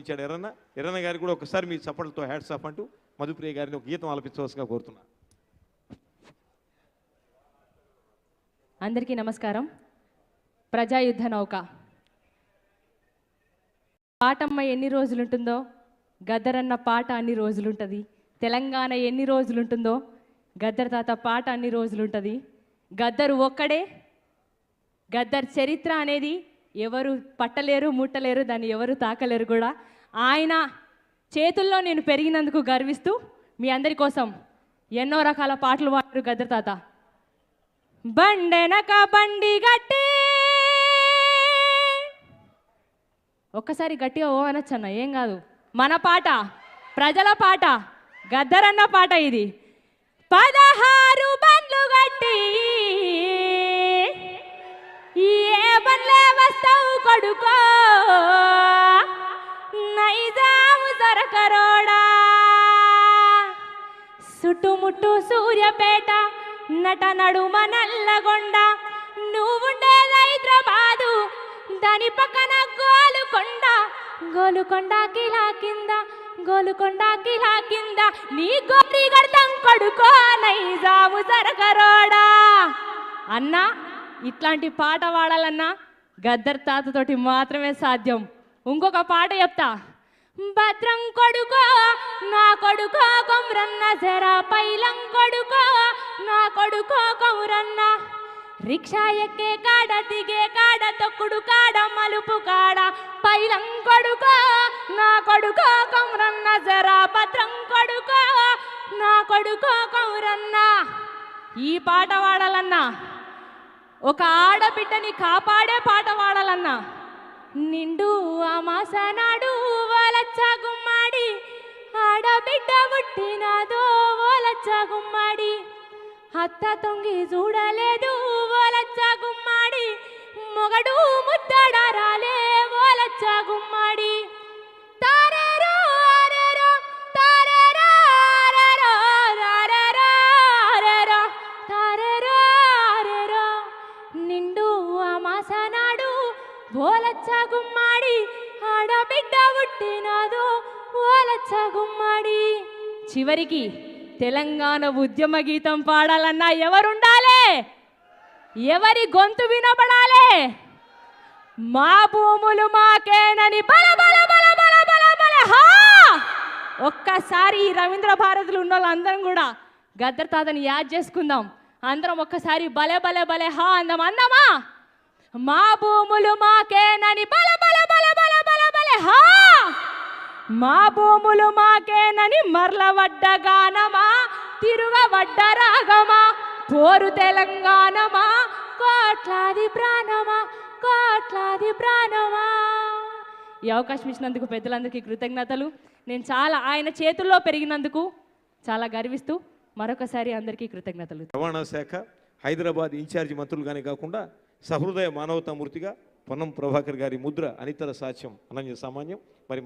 ఇచ్చాడు ఎర్రన్న గారికి కూడా ఒకసారి మీ చప్పట్లతో హ్యాట్స్ ఆఫ్ అంటూ మధుప్రియ గారిని ఒక గీతం ఆలపించవలసిగా కోరుతున్నా. అందరికీ నమస్కారం. ప్రజాయుద్ధ నౌక పాటమ్మ ఎన్ని రోజులుంటుందో గద్దరన్న పాట అన్ని రోజులుంటుంది. తెలంగాణ ఎన్ని రోజులుంటుందో గద్దర్ తాత పాట అన్ని రోజులుంటుంది. గద్దరు ఒక్కడే. గద్దర్ చరిత్ర అనేది ఎవరు పట్టలేరు, ముట్టలేరు, దాన్ని ఎవరు తాకలేరు కూడా. ఆయన చేతుల్లో నేను పెరిగినందుకు గర్విస్తూ మీ అందరి కోసం ఎన్నో రకాల పాటలు పాడారు గద్దర్ తాత. బండెనక బండి గట్టి, ఒక్కసారి గట్టిగా ఓ అనొచ్చన్న, ఏం కాదు. మన పాట, ప్రజల పాట, గద్దరన్న పాట ఇది. 16 బండ్లు గట్టి ఏ బండ్లే వస్తావు కొడుకో, నైజాము జరకరోడా. చుట్టుముట్టు సూర్యపేట, నట నడుమ నల్లగొండ, నువ్వుండేది హైదరాబాదు, దాని పక్కన గోలుకొండ. గోలుకొండ కిలా కింద, గోలుకొండ కిలా కింద, నీ గోరి గడతాం కొడుకో, నైజాము జరకరోడా. అన్నా, ఇట్లాంటి పాట పాడాలన్నా గద్దర్ తాతతోటి మాత్రమే సాధ్యం. ఇంకొక పాట చెప్తా. భద్రం కొడుకో నా కొడుకో కొమ్రన్న, జరా పైలం కొడుకో నా కొడుకో కొమ్రన్న, రిక్షా ఎక్కే కాడ, దిగే కాడ, తొక్కుడు కాడ, మలుపు కాడ, పైలం కొడుకో నా కొడుకో కొమ్రన్న, జరా భద్రం కొడుకో నా కొడుకో కొమ్రన్న. ఈ పాట పాడాలన్నా, ఒక ఆడబిడ్డని కాపాడే పాట పాడాలన్నా, నిండు అమాసనాడు ఓలచ్చ గుమ్మాడి, ఆడబిడ్డ పుట్టినాదో ఓలచ్చ గుమ్మాడి, అత్త తొంగి చూడలేదు ఓలచ్చ గుమ్మాడి, మొగడు ముద్దడారాలే ఓలచ్చ గుమ్మాడి. తారేరో ఆరేరో, తారేరో ఆరేరో, రారేరో ఆరేరో, తారేరో ఆరేరో, నిండు అమాసనాడు ఓలచ్చ గుమ్మాడి, ఆడబిడ్డ పుట్టినాదో ఓలచ్చ గుమ్మాడి. చివరికి తెలంగాణ ఉద్యమ గీతం పాడాలన్నా ఎవరుండాలి? ఎవరి గొంతు వినబడాలి? మా భూములు మాకేనని బల బల బల బల బల బల హా. ఒక్కసారి రవీంద్ర భారతిలో ఉన్న వాళ్ళందరం కూడా గద్దర్ తాతని యాద్ చేసుకుందాం. అందరం ఒక్కసారి బలే బలే బలే హా అందాం. అందమా? మా భూములు మాకేనని బల బల బల బల బల బల హా. మా భూములు మాకేనని మర్లవడ్డ గానమా, తిరుగవడ్డ రాగమా, పోరు తెలంగాణమా, కోట్లాది ప్రాణమా, కోట్లాది ప్రాణమా. ఈ అవకాశం ఇచ్చినందుకు పెద్దలందరికీ కృతజ్ఞతలు. నేను చాలా ఆయన చేతుల్లో పెరిగినందుకు చాలా గర్విస్తూ మరొకసారి అందరికీ కృతజ్ఞతలు. రవాణా శాఖ హైదరాబాద్ ఇన్ఛార్జి మంత్రులుగానే కాకుండా సహృదయ మానవతామూర్తిగా పొన్నం ప్రభాకర్ గారి ముద్ర అనితర సాక్ష్యం అనన్య సామాన్యం. మరి